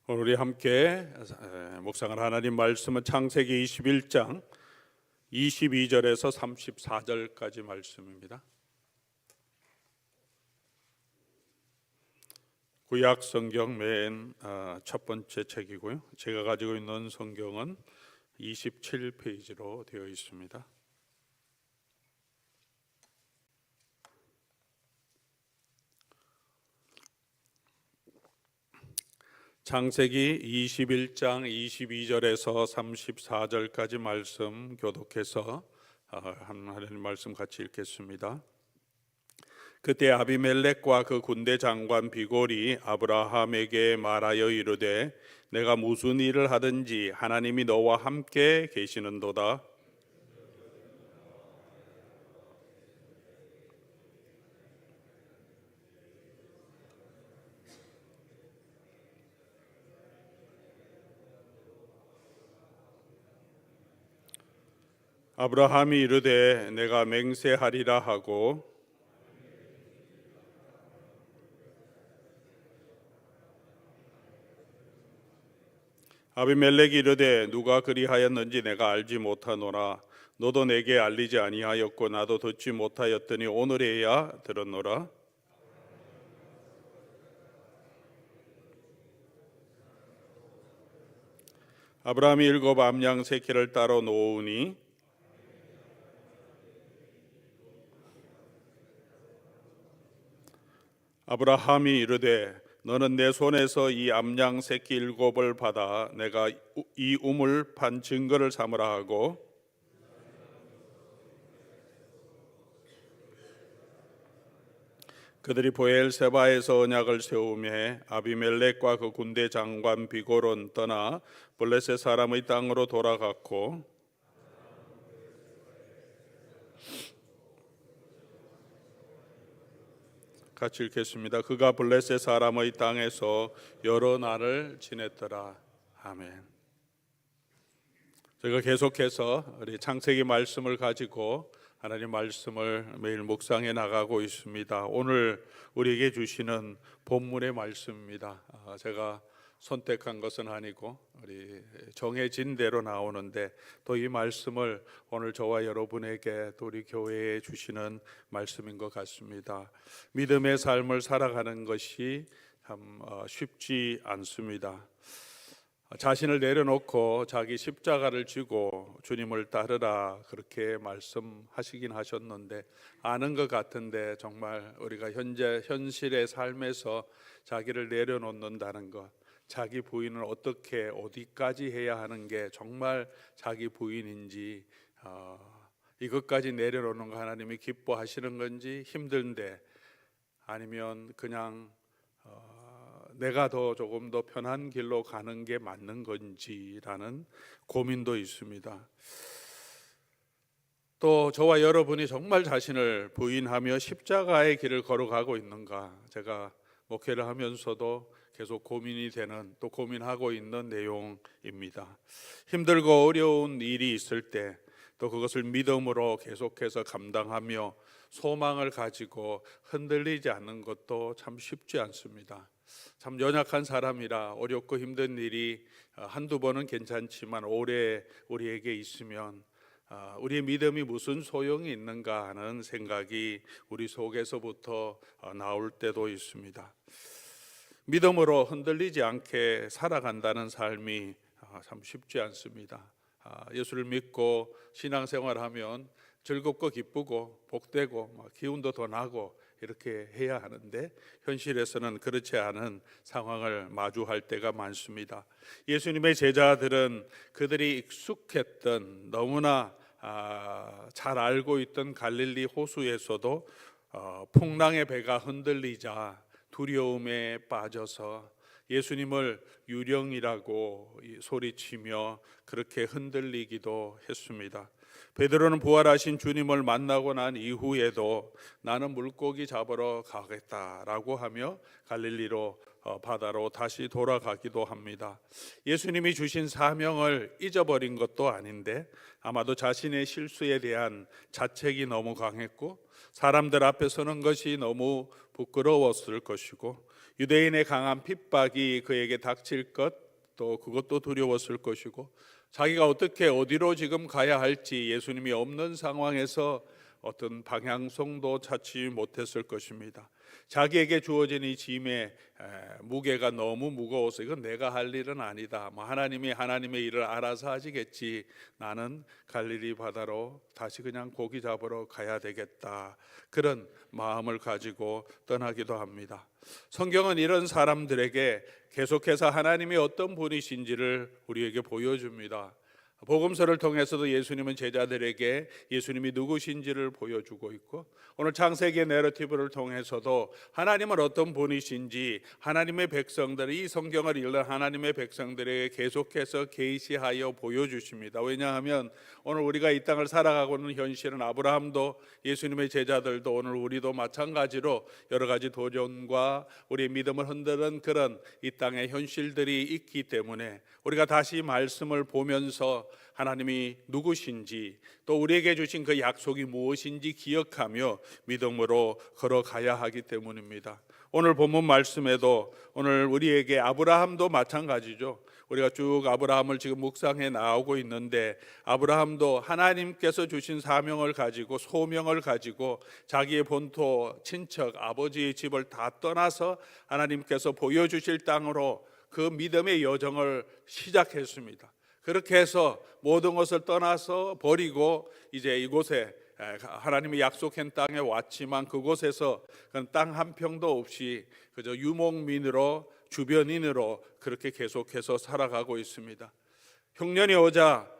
오늘 우리 함께 묵상할 하나님 말씀은 창세기 21장 22절에서 34절까지 말씀입니다. 구약 성경 맨 첫 번째 책이고요. 제가 가지고 있는 성경은 27페이지로 되어 있습니다. 창세기 21장 22절에서 34절까지 말씀 교독해서 하나님 말씀 같이 읽겠습니다. 그때 아비멜렉과 그 군대 장관 비골이 아브라함에게 말하여 이르되 내가 무슨 일을 하든지 하나님이 너와 함께 계시는도다. 아브라함이 이르되 내가 맹세하리라 하고 아비멜렉이 이르되 누가 그리하였는지 내가 알지 못하노라. 너도 내게 알리지 아니하였고 나도 듣지 못하였더니 오늘에야 들었노라. 아브라함이 일곱 암양 새끼를 따로 놓으니 아브라함이 이르되 너는 내 손에서 이 암양 새끼 일곱을 받아 내가 이 우물 판 증거를 삼으라 하고 그들이 보엘세바에서 언약을 세우매 아비멜렉과 그 군대 장관 비골은 떠나 블레셋 사람의 땅으로 돌아갔고 같이 읽겠습니다. 그가 블레셋 사람의 땅에서 여러 날을 지냈더라. 아멘. 제가 계속해서 우리 창세기 말씀을 가지고 하나님 말씀을 매일 묵상해 나가고 있습니다. 오늘 우리에게 주시는 본문의 말씀입니다. 제가 선택한 것은 아니고 우리 정해진 대로 나오는데 또 이 말씀을 오늘 저와 여러분에게 또 우리 교회에 주시는 말씀인 것 같습니다. 믿음의 삶을 살아가는 것이 참 쉽지 않습니다. 자신을 내려놓고 자기 십자가를 지고 주님을 따르라 그렇게 말씀하시긴 하셨는데 아는 것 같은데 정말 우리가 현실의 삶에서 자기를 내려놓는다는 것, 자기 부인을 어떻게 어디까지 해야 하는 게 정말 자기 부인인지 이것까지 내려놓는 거 하나님이 기뻐하시는 건지 힘든데 아니면 그냥 내가 조금 더 편한 길로 가는 게 맞는 건지라는 고민도 있습니다. 또 저와 여러분이 정말 자신을 부인하며 십자가의 길을 걸어가고 있는가, 제가 목회를 하면서도 계속 고민이 되는 또 고민하고 있는 내용입니다. 힘들고 어려운 일이 있을 때 또 그것을 믿음으로 계속해서 감당하며 소망을 가지고 흔들리지 않는 것도 참 쉽지 않습니다. 참 연약한 사람이라 어렵고 힘든 일이 한두 번은 괜찮지만 오래 우리에게 있으면 우리의 믿음이 무슨 소용이 있는가 하는 생각이 우리 속에서부터 나올 때도 있습니다. 믿음으로 흔들리지 않게 살아간다는 삶이 참 쉽지 않습니다. 예수를 믿고 신앙생활하면 즐겁고 기쁘고 복되고 기운도 더 나고 이렇게 해야 하는데 현실에서는 그렇지 않은 상황을 마주할 때가 많습니다. 예수님의 제자들은 그들이 익숙했던 너무나 잘 알고 있던 갈릴리 호수에서도 풍랑의 배가 흔들리자 두려움에 빠져서 예수님을 유령이라고 소리치며 그렇게 흔들리기도 했습니다. 베드로는 부활하신 주님을 만나고 난 이후에도 나는 물고기 잡으러 가겠다라고 하며 갈릴리로 바다로 다시 돌아가기도 합니다. 예수님이 주신 사명을 잊어버린 것도 아닌데 아마도 자신의 실수에 대한 자책이 너무 강했고 사람들 앞에 서는 것이 너무 부끄러웠을 것이고 유대인의 강한 핍박이 그에게 닥칠 것, 또 그것도 두려웠을 것이고, 자기가 어떻게 어디로 지금 가야 할지 예수님이 없는 상황에서 어떤 방향성도 찾지 못했을 것입니다. 자기에게 주어진 이 짐의 무게가 너무 무거워서 이건 내가 할 일은 아니다. 하나님이 하나님의 일을 알아서 하시겠지. 나는 갈릴리 바다로 다시 그냥 고기 잡으러 가야 되겠다. 그런 마음을 가지고 떠나기도 합니다. 성경은 이런 사람들에게 계속해서 하나님이 어떤 분이신지를 우리에게 보여줍니다. 복음서를 통해서도 예수님은 제자들에게 예수님이 누구신지를 보여주고 있고, 오늘 창세기의 내러티브를 통해서도 하나님은 어떤 분이신지 하나님의 백성들, 이 성경을 읽는 하나님의 백성들에게 계속해서 계시하여 보여주십니다. 왜냐하면 오늘 우리가 이 땅을 살아가고 있는 현실은 아브라함도 예수님의 제자들도 오늘 우리도 마찬가지로 여러 가지 도전과 우리의 믿음을 흔드는 그런 이 땅의 현실들이 있기 때문에 우리가 다시 말씀을 보면서 하나님이 누구신지, 또 우리에게 주신 그 약속이 무엇인지 기억하며 믿음으로 걸어가야 하기 때문입니다. 오늘 본문 말씀에도 오늘 우리에게 아브라함도 마찬가지죠. 우리가 쭉 아브라함을 지금 묵상해 나오고 있는데, 아브라함도 하나님께서 주신 사명을 가지고 소명을 가지고 자기의 본토, 친척, 아버지의 집을 다 떠나서 하나님께서 보여주실 땅으로 그 믿음의 여정을 시작했습니다. 그렇게 해서 모든 것을 떠나서 버리고 이제 이곳에 하나님이 약속한 땅에 왔지만, 그곳에서 땅 한 평도 없이 그저 유목민으로, 주변인으로 그렇게 계속해서 살아가고 있습니다. 흉년이 오자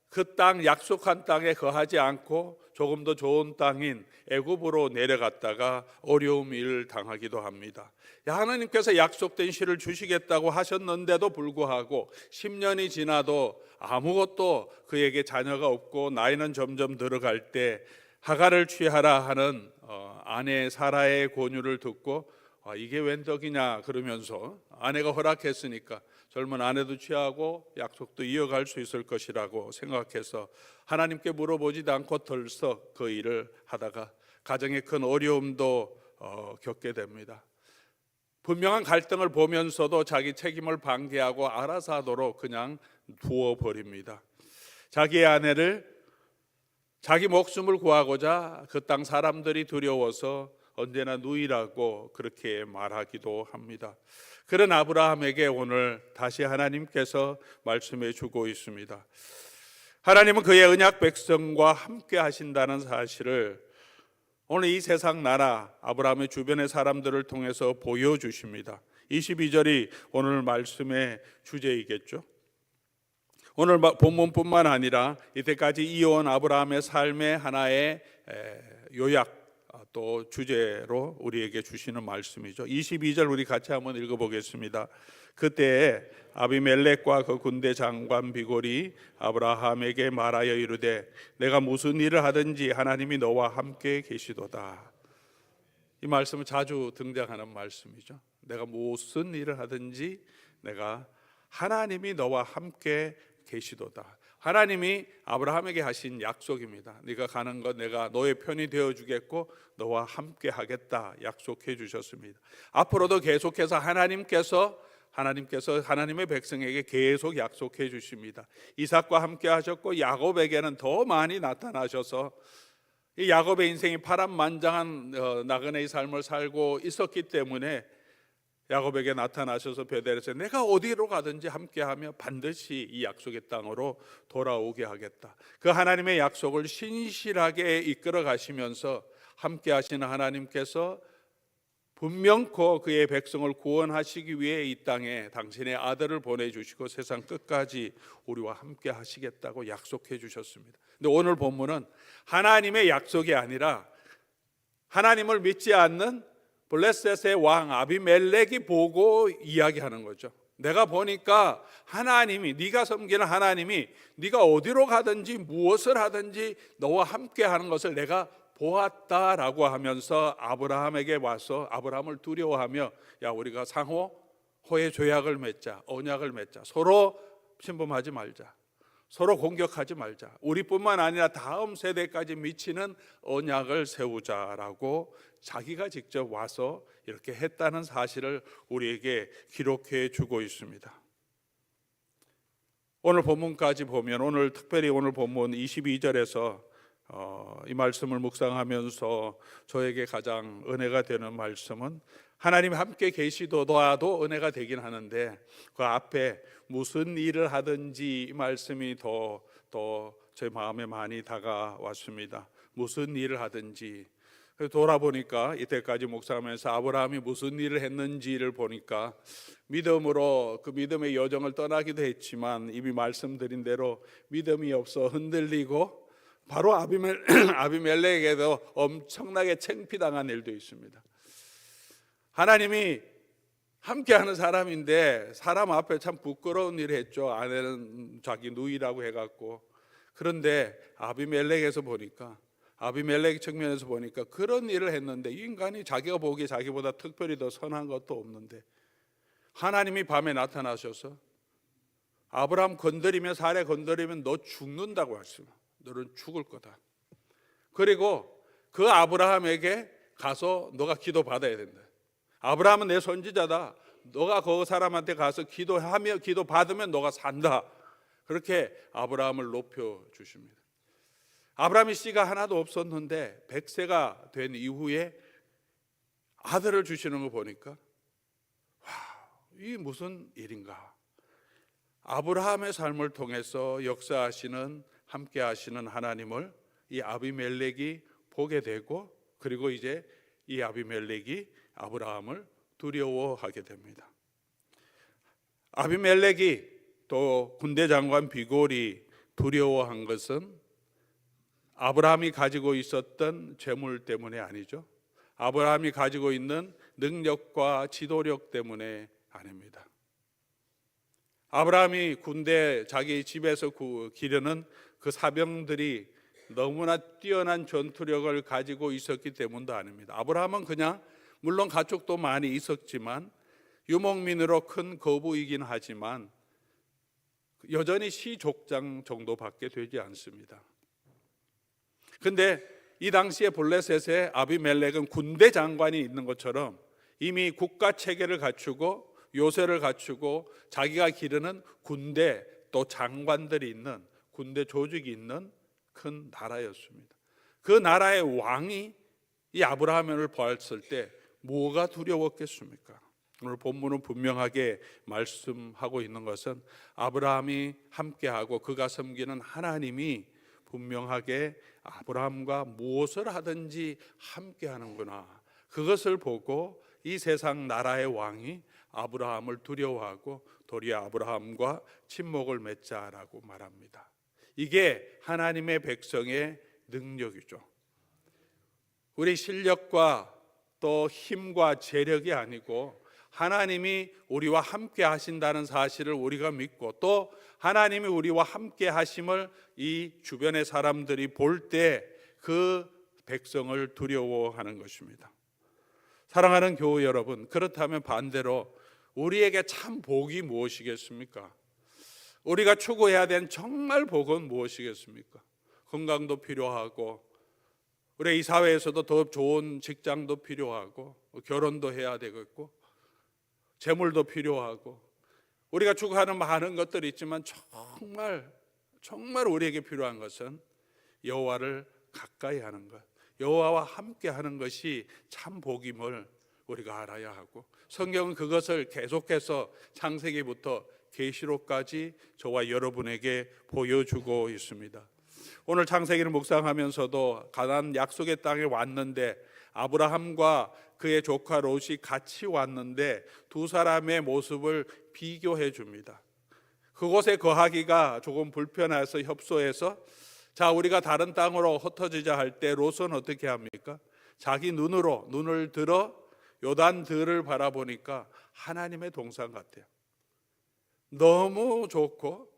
그 땅, 약속한 땅에 거하지 않고 조금 더 좋은 땅인 애굽으로 내려갔다가 어려움을 당하기도 합니다. 하나님께서 약속된 시를 주시겠다고 하셨는데도 불구하고 10년이 지나도 아무것도 그에게 자녀가 없고 나이는 점점 들어갈 때 하가를 취하라 하는 아내 사라의 권유를 듣고 이게 웬 덕이냐 그러면서, 아내가 허락했으니까 젊은 아내도 취하고 약속도 이어갈 수 있을 것이라고 생각해서 하나님께 물어보지도 않고 덜썩 그 일을 하다가 가정에 큰 어려움도 겪게 됩니다. 분명한 갈등을 보면서도 자기 책임을 방기하고 알아서 하도록 그냥 두어버립니다. 자기의 아내를, 자기 목숨을 구하고자 그 땅 사람들이 두려워서 언제나 누이라고 그렇게 말하기도 합니다. 그런 아브라함에게 오늘 다시 하나님께서 말씀해 주고 있습니다. 하나님은 그의 언약 백성과 함께 하신다는 사실을 오늘 이 세상 나라 아브라함의 주변의 사람들을 통해서 보여주십니다. 22절이 오늘 말씀의 주제이겠죠. 오늘 본문뿐만 아니라 이때까지 이어온 아브라함의 삶의 하나의 요약, 또 주제로 우리에게 주시는 말씀이죠. 22절 우리 같이 한번 읽어보겠습니다. 그때 아비멜렉과 그 군대 장관 비골이 아브라함에게 말하여 이르되 내가 무슨 일을 하든지 하나님이 너와 함께 계시도다. 이 말씀은 자주 등장하는 말씀이죠. 내가 무슨 일을 하든지 내가 하나님이 너와 함께 계시도다. 하나님이 아브라함에게 하신 약속입니다. 네가 가는 것 내가 너의 편이 되어주겠고 너와 함께 하겠다 약속해 주셨습니다. 앞으로도 계속해서 하나님께서 하나님의 백성에게 계속 약속해 주십니다. 이삭과 함께 하셨고 야곱에게는 더 많이 나타나셔서 이 야곱의 인생이 파란만장한 나그네의 삶을 살고 있었기 때문에 야곱에게 나타나셔서 베델에서 내가 어디로 가든지 함께하며 반드시 이 약속의 땅으로 돌아오게 하겠다. 그 하나님의 약속을 신실하게 이끌어 가시면서 함께 하시는 하나님께서 분명코 그의 백성을 구원하시기 위해 이 땅에 당신의 아들을 보내주시고 세상 끝까지 우리와 함께 하시겠다고 약속해 주셨습니다. 근데 오늘 본문은 하나님의 약속이 아니라 하나님을 믿지 않는 블레셋의 왕 아비멜렉이 보고 이야기하는 거죠. 내가 보니까 하나님이, 네가 섬기는 하나님이 네가 어디로 가든지 무엇을 하든지 너와 함께 하는 것을 내가 보았다라고 하면서 아브라함에게 와서 아브라함을 두려워하며 야 우리가 상호 호의 조약을 맺자, 언약을 맺자, 서로 침범하지 말자, 서로 공격하지 말자. 우리뿐만 아니라 다음 세대까지 미치는 언약을 세우자라고 자기가 직접 와서 이렇게 했다는 사실을 우리에게 기록해 주고 있습니다. 오늘 본문까지 보면 특별히 오늘 본문 22절에서 이 말씀을 묵상하면서 저에게 가장 은혜가 되는 말씀은 하나님 함께 계시도다도 은혜가 되긴 하는데 그 앞에 무슨 일을 하든지 이 말씀이 더 제 마음에 많이 다가왔습니다. 무슨 일을 하든지. 돌아보니까 이때까지 묵상하면서 아브라함이 무슨 일을 했는지를 보니까 믿음으로 그 믿음의 여정을 떠나기도 했지만 이미 말씀드린 대로 믿음이 없어 흔들리고 바로 아비멜렉에게도 엄청나게 창피당한 일도 있습니다. 하나님이 함께하는 사람인데 사람 앞에 참 부끄러운 일을 했죠. 아내는 자기 누이라고 해갖고. 그런데 아비멜렉 측면에서 보니까 그런 일을 했는데 이 인간이 자기가 보기에 자기보다 특별히 더 선한 것도 없는데 하나님이 밤에 나타나셔서 아브라함 건드리면 사례 건드리면 너 죽는다고 하시면 너는 죽을 거다. 그리고 그 아브라함에게 가서 너가 기도 받아야 된다. 아브라함은 내 선지자다. 너가 그 사람한테 가서 기도하며 기도 받으면 너가 산다. 그렇게 아브라함을 높여 주십니다. 아브라함이 씨가 하나도 없었는데 100세가 된 이후에 아들을 주시는 거 보니까 이게 무슨 일인가. 아브라함의 삶을 통해서 역사하시는 함께 하시는 하나님을 이 아비멜렉이 보게 되고 그리고 이제 이 아비멜렉이 아브라함을 두려워하게 됩니다. 아비멜렉이 또 군대 장관 비골이 두려워한 것은 아브라함이 가지고 있었던 재물 때문에 아니죠. 아브라함이 가지고 있는 능력과 지도력 때문에 아닙니다. 아브라함이 군대 자기 집에서 기르는 그 사병들이 너무나 뛰어난 전투력을 가지고 있었기 때문도 아닙니다. 아브라함은 그냥 물론 가축도 많이 있었지만 유목민으로 큰 거부이긴 하지만 여전히 시족장 정도밖에 되지 않습니다. 근데 이 당시에 블레셋의 아비멜렉은 군대 장관이 있는 것처럼 이미 국가 체계를 갖추고 요새를 갖추고 자기가 기르는 군대 또 장관들이 있는 군대 조직이 있는 큰 나라였습니다. 그 나라의 왕이 이 아브라함을 보았을 때 뭐가 두려웠겠습니까? 오늘 본문은 분명하게 말씀하고 있는 것은 아브라함이 함께하고 그가 섬기는 하나님이 분명하게 아브라함과 무엇을 하든지 함께하는구나. 그것을 보고 이 세상 나라의 왕이 아브라함을 두려워하고 도리어 아브라함과 친목을 맺자라고 말합니다. 이게 하나님의 백성의 능력이죠. 우리 실력과 또 힘과 재력이 아니고 하나님이 우리와 함께 하신다는 사실을 우리가 믿고 또 하나님이 우리와 함께 하심을 이 주변의 사람들이 볼 때 그 백성을 두려워하는 것입니다. 사랑하는 교우 여러분, 그렇다면 반대로 우리에게 참 복이 무엇이겠습니까? 우리가 추구해야 되는 정말 복은 무엇이겠습니까? 건강도 필요하고 우리 이 사회에서도 더 좋은 직장도 필요하고 결혼도 해야 되겠고 재물도 필요하고 우리가 추구하는 많은 것들이 있지만 정말 우리에게 필요한 것은 여호와를 가까이 하는 것, 여호와와 함께 하는 것이 참 복임을 우리가 알아야 하고 성경은 그것을 계속해서 창세기부터 계시록까지 저와 여러분에게 보여주고 있습니다. 오늘 창세기를 묵상하면서도 가나안 약속의 땅에 왔는데 아브라함과 그의 조카 롯이 같이 왔는데 두 사람의 모습을 비교해 줍니다. 그곳에 거하기가 조금 불편해서 협소해서 자 우리가 다른 땅으로 흩어지자 할 때 롯은 어떻게 합니까? 자기 눈을 들어 요단 들을 바라보니까 하나님의 동산 같아요. 너무 좋고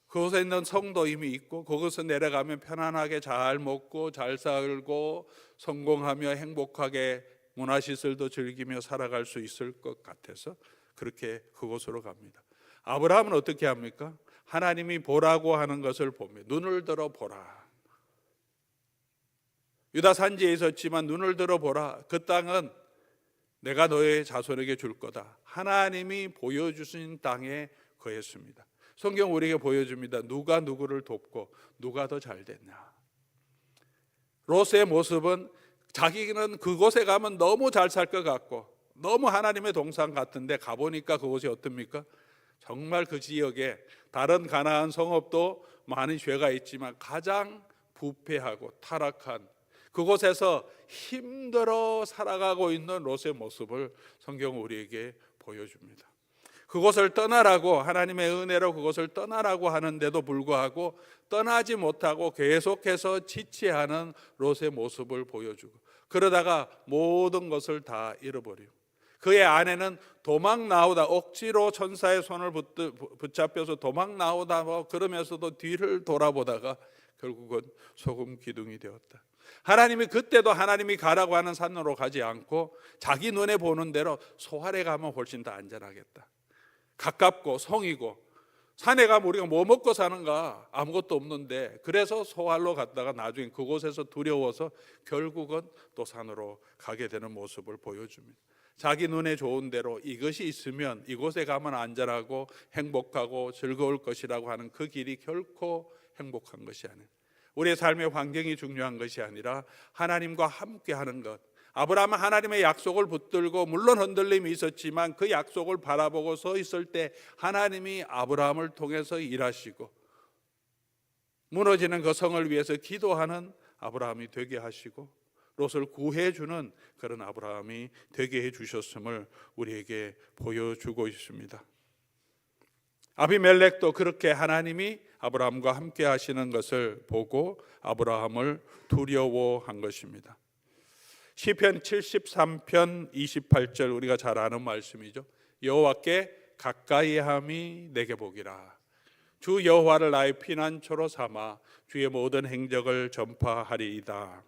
그곳에 있는 성도 이미 있고 그곳에 내려가면 편안하게 잘 먹고 잘 살고 성공하며 행복하게 문화시설도 즐기며 살아갈 수 있을 것 같아서 그렇게 그곳으로 갑니다. 아브라함은 어떻게 합니까? 하나님이 보라고 하는 것을 보며 눈을 들어 보라. 유다 산지에 있었지만 눈을 들어 보라. 그 땅은 내가 너의 자손에게 줄 거다. 하나님이 보여주신 땅에 거했습니다. 성경 우리에게 보여줍니다. 누가 누구를 돕고 누가 더 잘 됐냐. 롯의 모습은 자기는 그곳에 가면 너무 잘 살 것 같고 너무 하나님의 동산 같은데 가보니까 그곳이 어떻습니까? 정말 그 지역에 다른 가나안 성읍도 많은 죄가 있지만 가장 부패하고 타락한 그곳에서 힘들어 살아가고 있는 롯의 모습을 성경은 우리에게 보여줍니다. 그곳을 떠나라고, 하나님의 은혜로 그곳을 떠나라고 하는데도 불구하고 떠나지 못하고 계속해서 지체하는 롯의 모습을 보여주고, 그러다가 모든 것을 다 잃어버리고, 그의 아내는 도망 나오다 억지로 천사의 손을 붙잡혀서 도망 나오다 그러면서도 뒤를 돌아보다가 결국은 소금 기둥이 되었다. 하나님이 그때도 하나님이 가라고 하는 산으로 가지 않고 자기 눈에 보는 대로 소활에 가면 훨씬 더 안전하겠다. 가깝고 성이고, 산에 가면 우리가 뭐 먹고 사는가? 아무것도 없는데, 그래서 소활로 갔다가 나중에 그곳에서 두려워서 결국은 또 산으로 가게 되는 모습을 보여줍니다. 자기 눈에 좋은 대로 이것이 있으면 이곳에 가면 안전하고 행복하고 즐거울 것이라고 하는 그 길이 결코 행복한 것이 아니에요. 우리의 삶의 환경이 중요한 것이 아니라 하나님과 함께 하는 것. 아브라함은 하나님의 약속을 붙들고 물론 흔들림이 있었지만 그 약속을 바라보고 서 있을 때 하나님이 아브라함을 통해서 일하시고 무너지는 그 성을 위해서 기도하는 아브라함이 되게 하시고 롯을 구해주는 그런 아브라함이 되게 해주셨음을 우리에게 보여주고 있습니다. 아비멜렉도 그렇게 하나님이 아브라함과 함께 하시는 것을 보고 아브라함을 두려워한 것입니다. 시편 73편 28절 우리가 잘 아는 말씀이죠. 여호와께 가까이함이 내게 복이라. 주 여호와를 나의 피난처로 삼아 주의 모든 행적을 전파하리이다.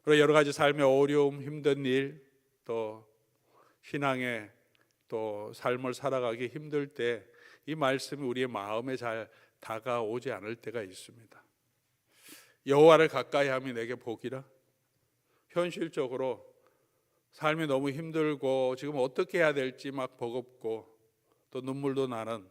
그리고 여러 가지 삶의 어려움, 힘든 일, 또 신앙의 또 삶을 살아가기 힘들 때 이 말씀이 우리의 마음에 잘 다가오지 않을 때가 있습니다. 여호와를 가까이함이 내게 복이라. 현실적으로 삶이 너무 힘들고 지금 어떻게 해야 될지 막 버겁고 또 눈물도 나는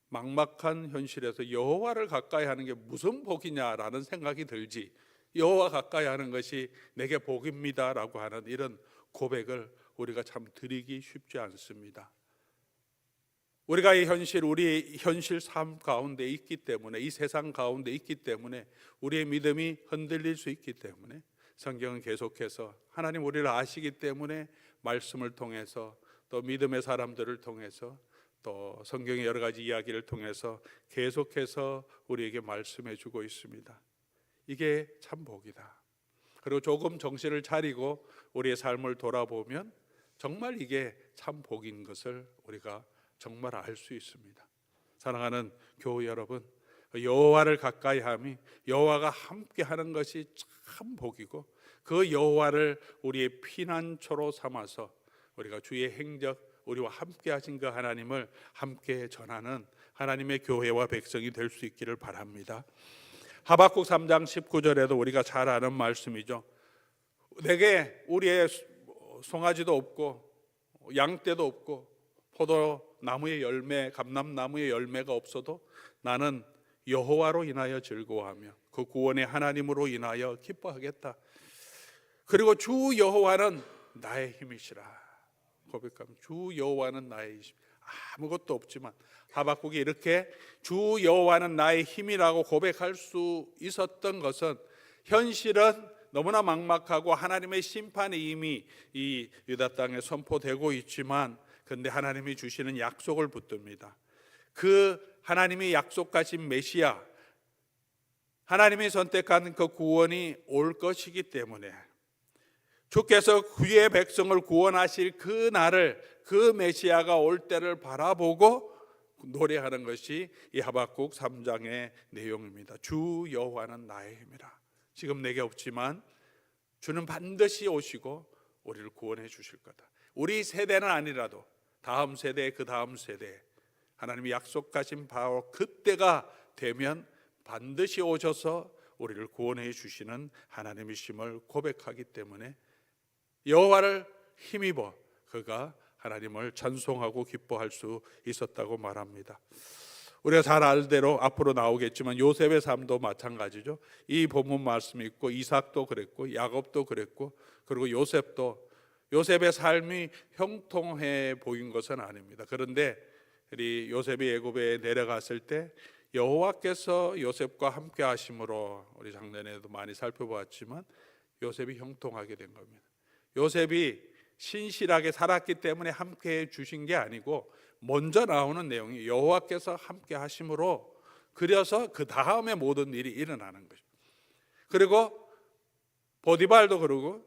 막막한 현실에서 여호와를 가까이 하는 게 무슨 복이냐라는 생각이 들지, 여호와 가까이 하는 것이 내게 복입니다라고 하는 이런 고백을 우리가 참 드리기 쉽지 않습니다. 우리가 우리의 현실 삶 가운데 있기 때문에, 이 세상 가운데 있기 때문에 우리의 믿음이 흔들릴 수 있기 때문에 성경은 계속해서 하나님 우리를 아시기 때문에 말씀을 통해서 또 믿음의 사람들을 통해서 또 성경의 여러 가지 이야기를 통해서 계속해서 우리에게 말씀해 주고 있습니다. 이게 참 복이다. 그리고 조금 정신을 차리고 우리의 삶을 돌아보면 정말 이게 참 복인 것을 우리가 정말 알 수 있습니다. 사랑하는 교우 여러분, 여호와를 가까이함이, 여호와가 함께하는 것이 참 복이고 그 여호와를 우리의 피난처로 삼아서 우리가 주의 행적, 우리와 함께 하신 그 하나님을 함께 전하는 하나님의 교회와 백성이 될 수 있기를 바랍니다. 하박국 3장 19절에도 우리가 잘 아는 말씀이죠. 내게 우리의 송아지도 없고 양떼도 없고 포도나무의 열매, 감람나무의 열매가 없어도 나는 여호와로 인하여 즐거워하며 그 구원의 하나님으로 인하여 기뻐하겠다. 그리고 주 여호와는 나의 힘이시라 고백하면, 주 여호와는 나의 힘, 아무것도 없지만 하박국이 이렇게 주 여호와는 나의 힘이라고 고백할 수 있었던 것은 현실은 너무나 막막하고 하나님의 심판이 이미 이 유다 땅에 선포되고 있지만, 그런데 하나님이 주시는 약속을 붙듭니다. 그 하나님이 약속하신 메시아, 하나님이 선택한 그 구원이 올 것이기 때문에 주께서 그의 백성을 구원하실 그 날을, 그 메시아가 올 때를 바라보고 노래하는 것이 이 하박국 3장의 내용입니다. 주 여호와는 나의 힘이라. 지금 내게 없지만 주는 반드시 오시고 우리를 구원해 주실 거다. 우리 세대는 아니라도 다음 세대, 그 다음 세대, 하나님이 약속하신 바로 그때가 되면 반드시 오셔서 우리를 구원해 주시는 하나님이심을 고백하기 때문에 여호와를 힘입어 그가 하나님을 찬송하고 기뻐할 수 있었다고 말합니다. 우리가 잘 알대로 앞으로 나오겠지만 요셉의 삶도 마찬가지죠. 이 본문 말씀이 있고 이삭도 그랬고 야곱도 그랬고, 그리고 요셉의 삶이 형통해 보인 것은 아닙니다. 그런데 우리 요셉이 애굽에 내려갔을 때 여호와께서 요셉과 함께 하심으로, 우리 작년에도 많이 살펴보았지만 요셉이 형통하게 된 겁니다. 요셉이 신실하게 살았기 때문에 함께 해 주신 게 아니고 먼저 나오는 내용이 여호와께서 함께 하심으로, 그래서 그 다음에 모든 일이 일어나는 거죠. 그리고 보디발도 그러고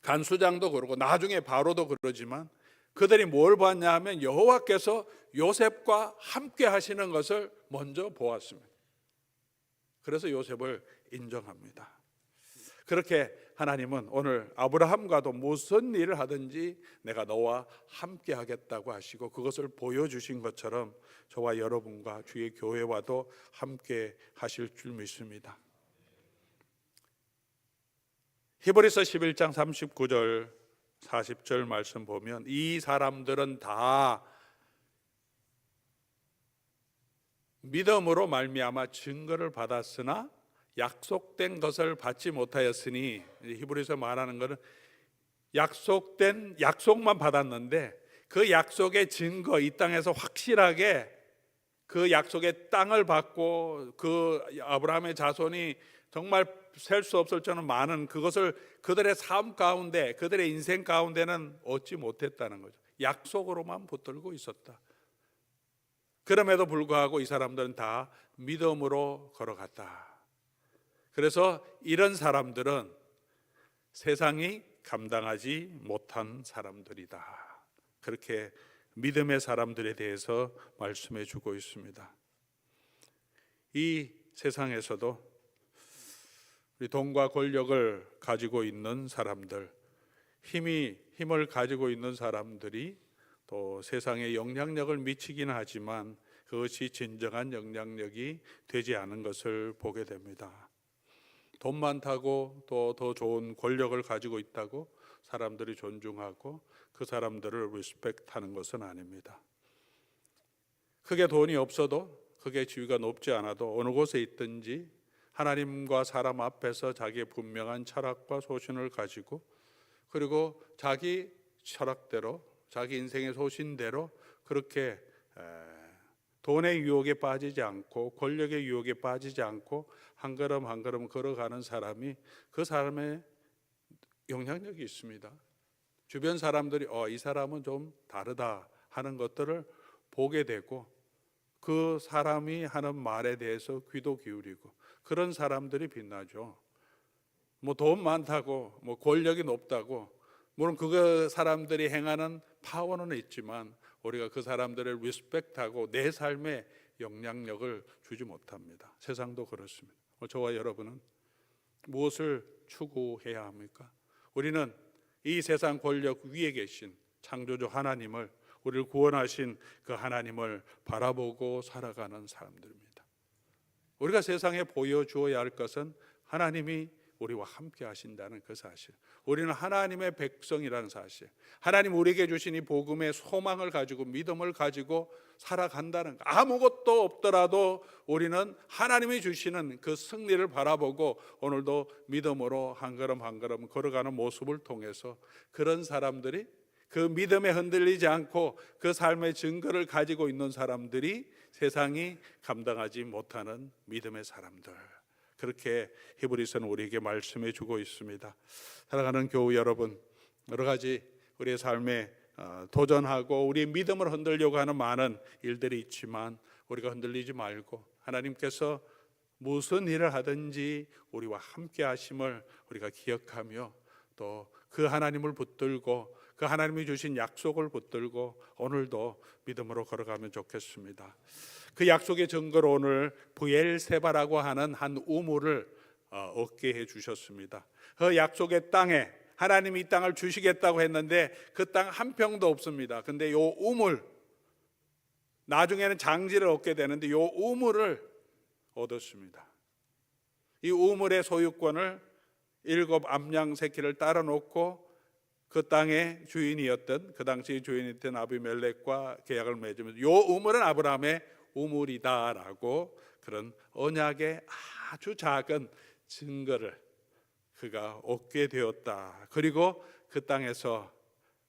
간수장도 그러고 나중에 바로도 그러지만 그들이 뭘 봤냐 하면 여호와께서 요셉과 함께 하시는 것을 먼저 보았습니다. 그래서 요셉을 인정합니다. 그렇게 하나님은 오늘 아브라함과도 무슨 일을 하든지 내가 너와 함께 하겠다고 하시고 그것을 보여주신 것처럼 저와 여러분과 주의 교회와도 함께 하실 줄 믿습니다. 히브리서 11장 39절 40절 말씀 보면 이 사람들은 다 믿음으로 말미암아 증거를 받았으나 약속된 것을 받지 못하였으니, 히브리서 말하는 것은 약속만 받았는데 그 약속의 증거, 이 땅에서 확실하게 그 약속의 땅을 받고 그 아브라함의 자손이 정말 셀 수 없을 정도로 많은 그것을 그들의 삶 가운데, 그들의 인생 가운데는 얻지 못했다는 거죠. 약속으로만 붙들고 있었다. 그럼에도 불구하고 이 사람들은 다 믿음으로 걸어갔다. 그래서 이런 사람들은 세상이 감당하지 못한 사람들이다. 그렇게 믿음의 사람들에 대해서 말씀해 주고 있습니다. 이 세상에서도 우리 돈과 권력을 가지고 있는 사람들, 힘을 가지고 있는 사람들이 또 세상에 영향력을 미치기는 하지만 그것이 진정한 영향력이 되지 않은 것을 보게 됩니다. 돈 많다고 또 더 좋은 권력을 가지고 있다고 사람들이 존중하고 그 사람들을 리스펙트하는 것은 아닙니다. 크게 돈이 없어도, 크게 지위가 높지 않아도 어느 곳에 있든지 하나님과 사람 앞에서 자기의 분명한 철학과 소신을 가지고, 그리고 자기 철학대로, 자기 인생의 소신대로 그렇게 돈의 유혹에 빠지지 않고 권력의 유혹에 빠지지 않고 한 걸음 한 걸음 걸어가는 사람이 그 사람의 영향력이 있습니다. 주변 사람들이 이 사람은 좀 다르다 하는 것들을 보게 되고 그 사람이 하는 말에 대해서 귀도 기울이고, 그런 사람들이 빛나죠. 뭐 돈 많다고, 뭐 권력이 높다고, 물론 그 사람들이 행하는 파워는 있지만 우리가 그 사람들을 리스펙트하고 내 삶에 영향력을 주지 못합니다. 세상도 그렇습니다. 저와 여러분은 무엇을 추구해야 합니까? 우리는 이 세상 권력 위에 계신 창조주 하나님을, 우리를 구원하신 그 하나님을 바라보고 살아가는 사람들입니다. 우리가 세상에 보여주어야 할 것은 하나님이 우리와 함께 하신다는 그 사실, 우리는 하나님의 백성이라는 사실, 하나님 우리에게 주신 이 복음의 소망을 가지고 믿음을 가지고 살아간다는 것, 아무것도 없더라도 우리는 하나님이 주시는 그 승리를 바라보고 오늘도 믿음으로 한 걸음 한 걸음 걸어가는 모습을 통해서 그런 사람들이, 그 믿음에 흔들리지 않고 그 삶의 증거를 가지고 있는 사람들이 세상이 감당하지 못하는 믿음의 사람들, 그렇게 히브리서는 우리에게 말씀해 주고 있습니다. 사랑하는 교우 여러분, 여러 가지 우리의 삶에 도전하고 우리의 믿음을 흔들려고 하는 많은 일들이 있지만 우리가 흔들리지 말고 하나님께서 무슨 일을 하든지 우리와 함께 하심을 우리가 기억하며 또 그 하나님을 붙들고 그 하나님이 주신 약속을 붙들고 오늘도 믿음으로 걸어가면 좋겠습니다. 그 약속의 증거로 오늘 브엘세바라고 하는 한 우물을 얻게 해 주셨습니다. 그 약속의 땅에 하나님이 이 땅을 주시겠다고 했는데 그 땅 한 평도 없습니다. 근데 이 우물, 나중에는 장지를 얻게 되는데 이 우물을 얻었습니다. 이 우물의 소유권을 7 암양 새끼를 따라 놓고 그 땅의 주인이었던, 그 당시 주인이었던 아비멜렉과 계약을 맺으면서 이 우물은 아브라함의 우물이다라고 그런 언약의 아주 작은 증거를 그가 얻게 되었다. 그리고 그 땅에서,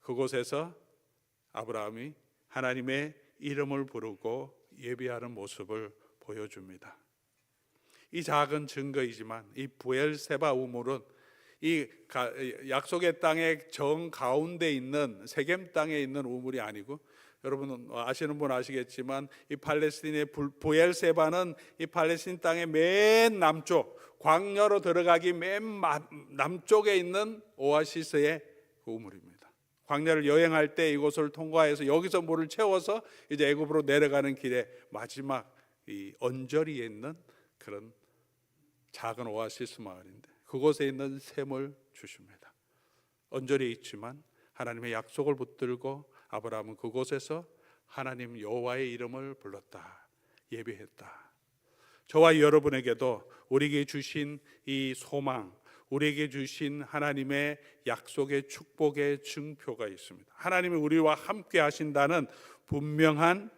그곳에서 아브라함이 하나님의 이름을 부르고 예배하는 모습을 보여줍니다. 이 작은 증거이지만 이 부엘세바 우물은 이 약속의 땅의 정 가운데 있는 세겜 땅에 있는 우물이 아니고, 여러분 아시는 분 아시겠지만 이 팔레스틴의 부엘세바는 이 팔레스틴 땅의 맨 남쪽, 광야로 들어가기 맨 남쪽에 있는 오아시스의 그 우물입니다. 광야를 여행할 때 이곳을 통과해서 여기서 물을 채워서 이제 애굽으로 내려가는 길에 마지막 이 언저리에 있는 그런 작은 오아시스 마을인데, 그곳에 있는 샘을 주십니다. 언저리에 있지만 하나님의 약속을 붙들고 아브라함은 그곳에서 하나님 여호와의 이름을 불렀다, 예배했다. 저와 여러분에게도 우리에게 주신 이 소망, 우리에게 주신 하나님의 약속의 축복의 증표가 있습니다. 하나님이 우리와 함께 하신다는 분명한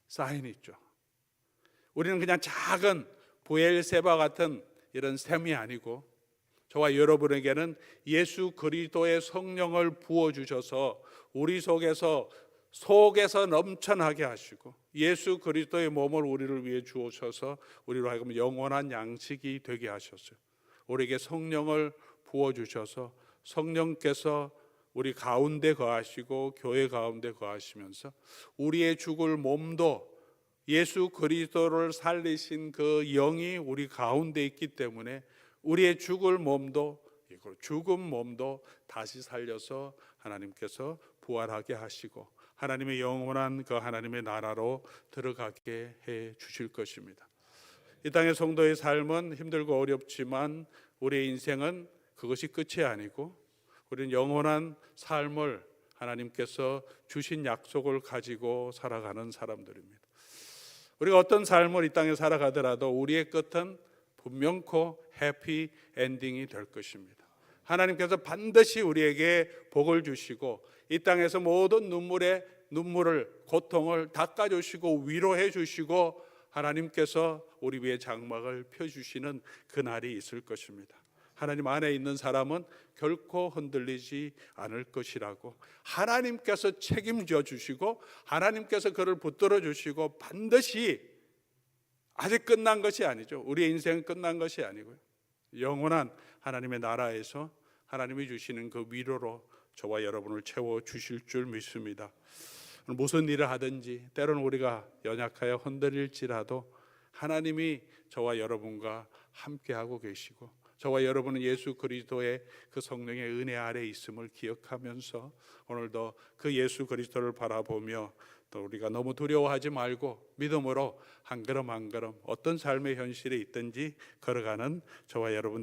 사인이 있죠. 우리는 그냥 작은 부엘세바 같은 이런 샘이 아니고, 저와 여러분에게는 예수 그리스도의 성령을 부어주셔서 우리 속에서 넘쳐나게 하시고, 예수 그리스도의 몸을 우리를 위해 주오셔서 우리로 하여금 영원한 양식이 되게 하셨어요. 우리에게 성령을 부어주셔서 성령께서 우리 가운데 거하시고 교회 가운데 거하시면서 우리의 죽을 몸도, 예수 그리스도를 살리신 그 영이 우리 가운데 있기 때문에 우리의 죽을 몸도, 죽은 몸도 다시 살려서 하나님께서 부활하게 하시고 하나님의 영원한 그 하나님의 나라로 들어가게 해 주실 것입니다. 이 땅의 성도의 삶은 힘들고 어렵지만 우리의 인생은 그것이 끝이 아니고, 우리는 영원한 삶을 하나님께서 주신 약속을 가지고 살아가는 사람들입니다. 우리가 어떤 삶을 이 땅에 살아가더라도 우리의 끝은 분명코 해피 엔딩이 될 것입니다. 하나님께서 반드시 우리에게 복을 주시고 이 땅에서 모든 눈물을, 고통을 닦아주시고 위로해 주시고 하나님께서 우리 위에 장막을 펴주시는 그날이 있을 것입니다. 하나님 안에 있는 사람은 결코 흔들리지 않을 것이라고, 하나님께서 책임져 주시고 하나님께서 그를 붙들어 주시고, 반드시 아직 끝난 것이 아니죠. 우리의 인생은 끝난 것이 아니고요, 영원한 하나님의 나라에서 하나님이 주시는 그 위로로 저와 여러분을 채워 주실 줄 믿습니다. 무슨 일을 하든지 때로는 우리가 연약하여 흔들릴지라도 하나님이 저와 여러분과 함께하고 계시고, 저와 여러분은 예수 그리스도의 그 성령의 은혜 아래 있음을 기억하면서 오늘도 그 예수 그리스도를 바라보며 또 우리가 너무 두려워하지 말고 믿음으로 한 걸음 한 걸음 어떤 삶의 현실에 있든지 걸어가는 저와 여러분